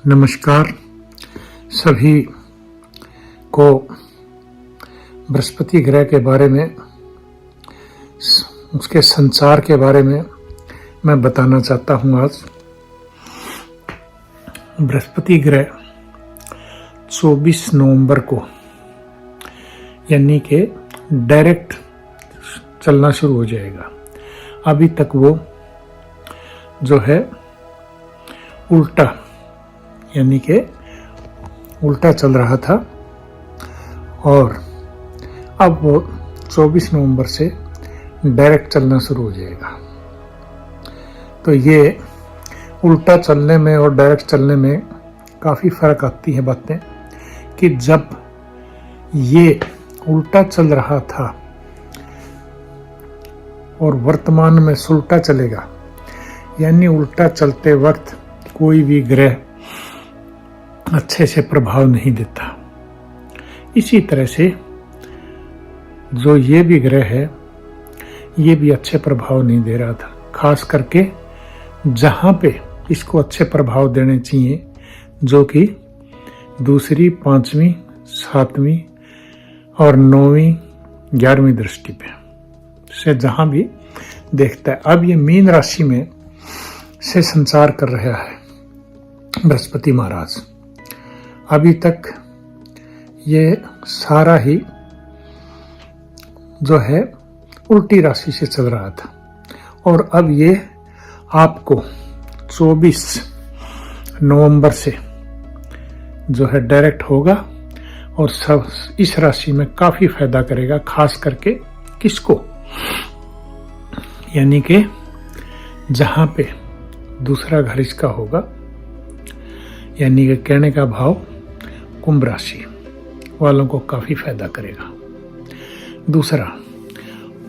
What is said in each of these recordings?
नमस्कार सभी को। बृहस्पति ग्रह के बारे में, उसके संचार के बारे में मैं बताना चाहता हूँ। आज बृहस्पति ग्रह 24 नवंबर को यानी कि डायरेक्ट चलना शुरू हो जाएगा। अभी तक वो जो है उल्टा यानी कि उल्टा चल रहा था और अब वो 24 नवंबर से डायरेक्ट चलना शुरू हो जाएगा। तो ये उल्टा चलने में और डायरेक्ट चलने में काफ़ी फर्क आती है बातें कि जब ये उल्टा चल रहा था और वर्तमान में सुलटा चलेगा, यानी उल्टा चलते वक्त कोई भी ग्रह अच्छे से प्रभाव नहीं देता। इसी तरह से जो ये भी ग्रह है ये भी अच्छे प्रभाव नहीं दे रहा था। खास करके जहाँ पे इसको अच्छे प्रभाव देने चाहिए, जो कि दूसरी, 5वीं, 7वीं और 9वीं, 11वीं दृष्टि पे से जहाँ भी देखता है। अब ये मीन राशि में से संचार कर रहा है बृहस्पति महाराज। अभी तक ये सारा ही जो है उल्टी राशि से चल रहा था और अब ये आपको 24 नवंबर से जो है डायरेक्ट होगा और सब इस राशि में काफी फायदा करेगा। खास करके किसको, यानी कि जहां पे दूसरा घर इसका होगा, यानी कि कहने का भाव कुंभ राशि वालों को काफी फायदा करेगा। दूसरा,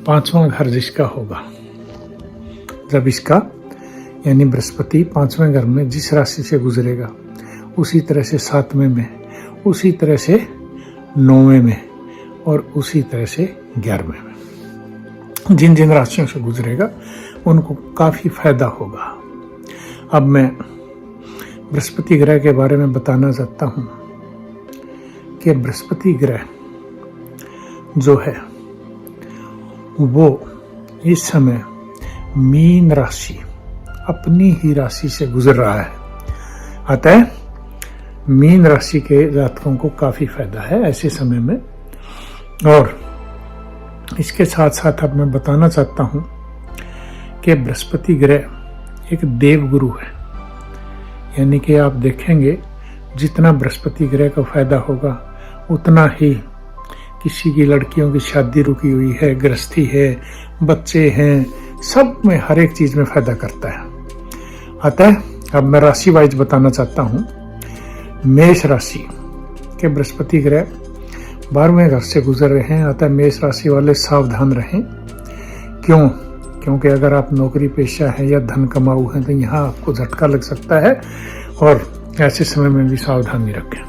5वां घर जिसका होगा, जब इसका यानी बृहस्पति 5वें घर में जिस राशि से गुजरेगा, उसी तरह से 7वें में, उसी तरह से 9वें में और उसी तरह से 11वें में, जिन जिन राशियों से गुजरेगा उनको काफी फायदा होगा। अब मैं बृहस्पति ग्रह के बारे में बताना चाहता हूं कि बृहस्पति ग्रह जो है वो इस समय मीन राशि, अपनी ही राशि से गुजर रहा है। अतः मीन राशि के जातकों को काफी फायदा है ऐसे समय में। और इसके साथ साथ अब मैं बताना चाहता हूं कि बृहस्पति ग्रह एक देवगुरु है, यानी कि आप देखेंगे जितना बृहस्पति ग्रह का फायदा होगा उतना ही किसी की लड़कियों की शादी रुकी हुई है, गृहस्थी है, बच्चे हैं, सब में हर एक चीज में फायदा करता है। अतः अब मैं राशि वाइज बताना चाहता हूं। मेष राशि के बृहस्पति ग्रह 12वें घर से गुजर रहे हैं। अतः मेष राशि वाले सावधान रहें। क्यों? क्योंकि अगर आप नौकरी पेशा है या धन कमाऊ हैं तो यहाँ आपको झटका लग सकता है और ऐसे समय में भी सावधानी रखें।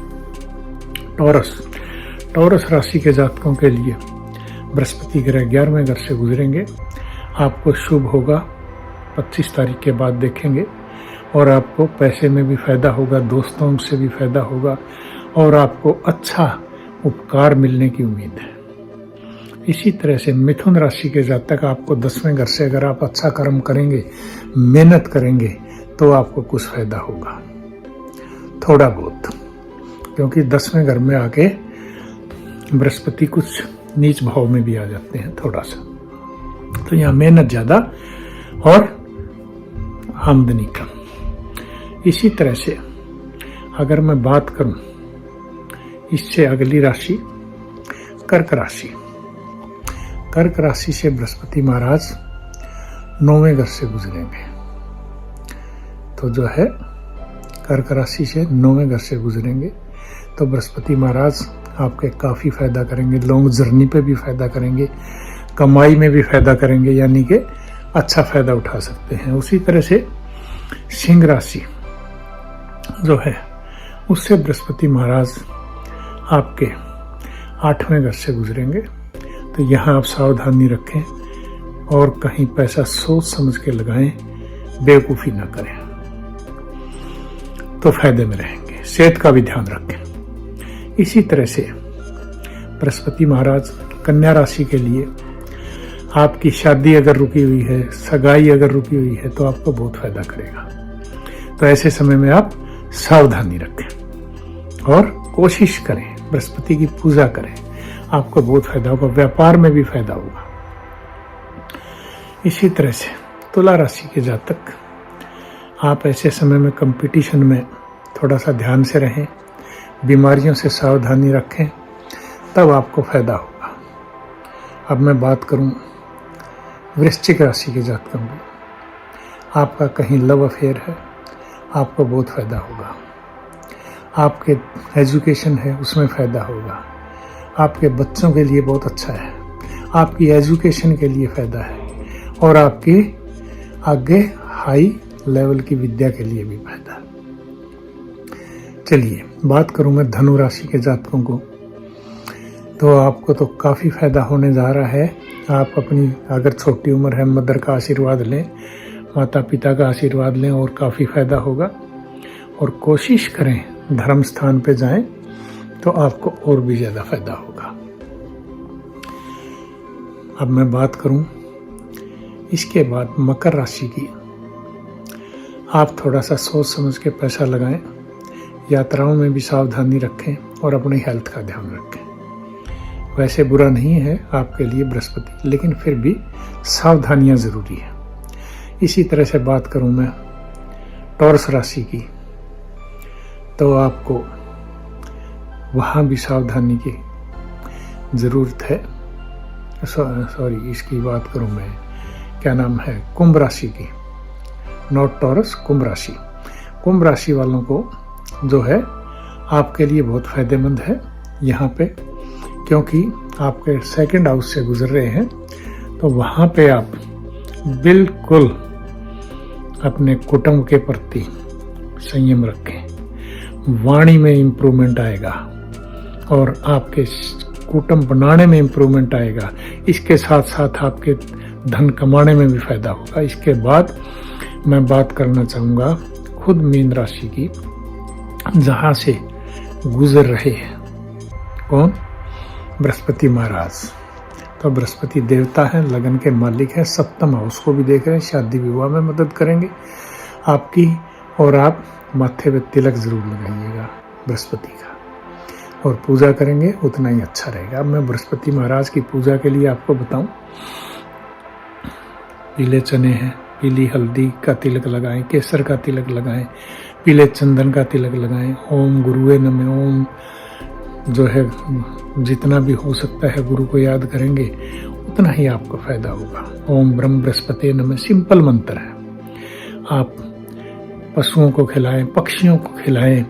टॉरस राशि के जातकों के लिए बृहस्पति ग्रह 11वें घर से गुजरेंगे। आपको शुभ होगा, 25 तारीख के बाद देखेंगे, और आपको पैसे में भी फायदा होगा, दोस्तों से भी फायदा होगा और आपको अच्छा उपकार मिलने की उम्मीद है। इसी तरह से मिथुन राशि के जातक, आपको 10वें घर से अगर आप अच्छा कर्म करेंगे, मेहनत करेंगे तो आपको कुछ फायदा होगा, थोड़ा बहुत, क्योंकि 10वें घर में आके बृहस्पति कुछ नीच भाव में भी आ जाते हैं थोड़ा सा, तो यहाँ मेहनत ज्यादा और आमदनी कम। इसी तरह से अगर मैं बात करूं इससे अगली राशि कर्क राशि, कर्क राशि से बृहस्पति महाराज 9वें घर से गुजरेंगे। तो जो है कर्क राशि से 9वें घर से गुजरेंगे तो बृहस्पति महाराज आपके काफी फायदा करेंगे। लॉन्ग जर्नी पे भी फायदा करेंगे, कमाई में भी फायदा करेंगे, यानी कि अच्छा फायदा उठा सकते हैं। उसी तरह से सिंह राशि जो है उससे बृहस्पति महाराज आपके 8वें घर से गुजरेंगे। तो यहाँ आप सावधानी रखें और कहीं पैसा सोच समझ के लगाएं, बेवकूफ़ी ना करें तो फायदे में रहेंगे। सेहत का भी ध्यान रखें। इसी तरह से बृहस्पति महाराज कन्या राशि के लिए आपकी शादी अगर रुकी हुई है, सगाई अगर रुकी हुई है, तो आपको बहुत फायदा करेगा। तो ऐसे समय में आप सावधानी रखें और कोशिश करें, बृहस्पति की पूजा करें, आपको बहुत फायदा होगा। व्यापार में भी फायदा होगा। इसी तरह से तुला राशि के जातक, आप ऐसे समय में कंपटीशन में थोड़ा सा ध्यान से रहें, बीमारियों से सावधानी रखें, तब आपको फायदा होगा। अब मैं बात करूं वृश्चिक राशि के जातकों की, आपका कहीं लव अफेयर है, आपको बहुत फायदा होगा। आपके एजुकेशन है, उसमें फायदा होगा। आपके बच्चों के लिए बहुत अच्छा है, आपकी एजुकेशन के लिए फायदा है, और आपकी आगे हाई लेवल की विद्या के लिए भी फायदा है। चलिए बात करूं मैं धनु राशि के जातकों को, तो आपको तो काफ़ी फायदा होने जा रहा है। आप अपनी अगर छोटी उम्र है, मदर का आशीर्वाद लें, माता पिता का आशीर्वाद लें और काफ़ी फायदा होगा। और कोशिश करें धर्म स्थान पे जाएं तो आपको और भी ज़्यादा फायदा होगा। अब मैं बात करूं इसके बाद मकर राशि की, आप थोड़ा सा सोच समझ के पैसा लगाएं, यात्राओं में भी सावधानी रखें और अपनी हेल्थ का ध्यान रखें। वैसे बुरा नहीं है आपके लिए बृहस्पति, लेकिन फिर भी सावधानियां ज़रूरी है। इसी तरह से बात करूं मैं टॉरस राशि की, तो आपको वहाँ भी सावधानी की ज़रूरत है। सॉरी, इसकी बात करूं मैं, क्या नाम है, कुंभ राशि की, नॉट टॉरस, कुंभ राशि। कुंभ राशि वालों को जो है आपके लिए बहुत फायदेमंद है यहाँ पे, क्योंकि आपके सेकंड हाउस से गुजर रहे हैं, तो वहाँ पे आप बिल्कुल अपने कुटुंब के प्रति संयम रखें। वाणी में इम्प्रूवमेंट आएगा और आपके कुटुंब बनाने में इम्प्रूवमेंट आएगा। इसके साथ साथ आपके धन कमाने में भी फायदा होगा। इसके बाद मैं बात करना चाहूँगा खुद मीन राशि की, जहाँ से गुजर रहे हैं कौन, बृहस्पति महाराज। तो बृहस्पति देवता हैं, लगन के मालिक हैं, सप्तम हाउस को भी देख रहे हैं, शादी विवाह में मदद करेंगे आपकी। और आप माथे पे तिलक जरूर लगाइएगा बृहस्पति का, और पूजा करेंगे उतना ही अच्छा रहेगा। अब मैं बृहस्पति महाराज की पूजा के लिए आपको बताऊं, पीले चने हैं, पीली हल्दी का तिलक लगाएं, केसर का तिलक लगाएं, पीले चंदन का तिलक लगाएं, ओम गुरुवे नमः, ओम जो है जितना भी हो सकता है गुरु को याद करेंगे उतना ही आपको फायदा होगा। ओम ब्रह्म बृहस्पति नमः सिंपल मंत्र है। आप पशुओं को खिलाएं, पक्षियों को खिलाएं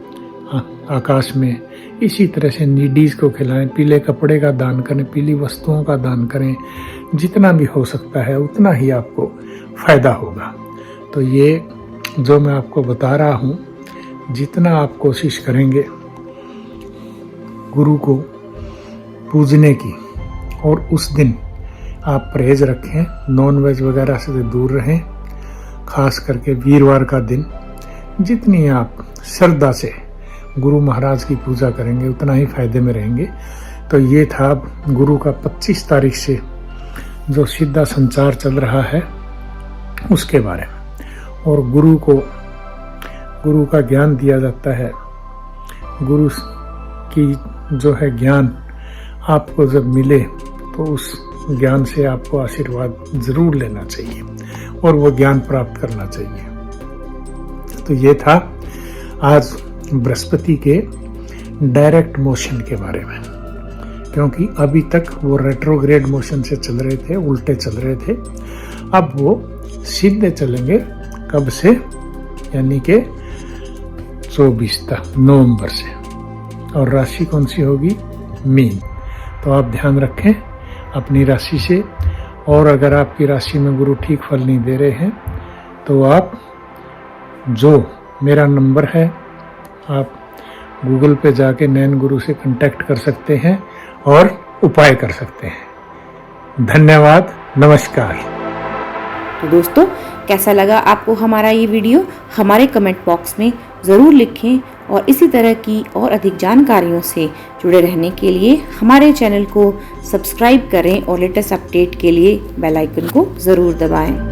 आकाश में, इसी तरह से नीडीज को खिलाएं, पीले कपड़े का दान करें, पीली वस्तुओं का दान करें, जितना भी हो सकता है उतना ही आपको फायदा होगा। तो ये जो मैं आपको बता रहा हूँ, जितना आप कोशिश करेंगे गुरु को पूजने की, और उस दिन आप परहेज रखें, नॉन वेज वगैरह से दूर रहें, खास करके वीरवार का दिन जितनी आप श्रद्धा से गुरु महाराज की पूजा करेंगे उतना ही फायदे में रहेंगे। तो ये था गुरु का 25 तारीख से जो सीधा संचार चल रहा है उसके बारे में। और गुरु का ज्ञान दिया जाता है, गुरु की जो है ज्ञान आपको जब मिले तो उस ज्ञान से आपको आशीर्वाद जरूर लेना चाहिए और वो ज्ञान प्राप्त करना चाहिए। तो ये था आज बृहस्पति के डायरेक्ट मोशन के बारे में, क्योंकि अभी तक वो रेट्रोग्रेड मोशन से चल रहे थे, उल्टे चल रहे थे। अब वो सीधे चलेंगे, कब से, यानी कि 24 नवंबर से। और राशि कौन सी होगी, मीन। तो आप ध्यान रखें अपनी राशि से। और अगर आपकी राशि में गुरु ठीक फल नहीं दे रहे हैं तो आप जो मेरा नंबर है, आप गूगल पे जाके नैन गुरु से कांटेक्ट कर सकते हैं और उपाय कर सकते हैं। धन्यवाद, नमस्कार। तो दोस्तों, कैसा लगा आपको हमारा ये वीडियो, हमारे कमेंट बॉक्स में ज़रूर लिखें और इसी तरह की और अधिक जानकारियों से जुड़े रहने के लिए हमारे चैनल को सब्सक्राइब करें और लेटेस्ट अपडेट के लिए बेल आइकन को ज़रूर दबाएं।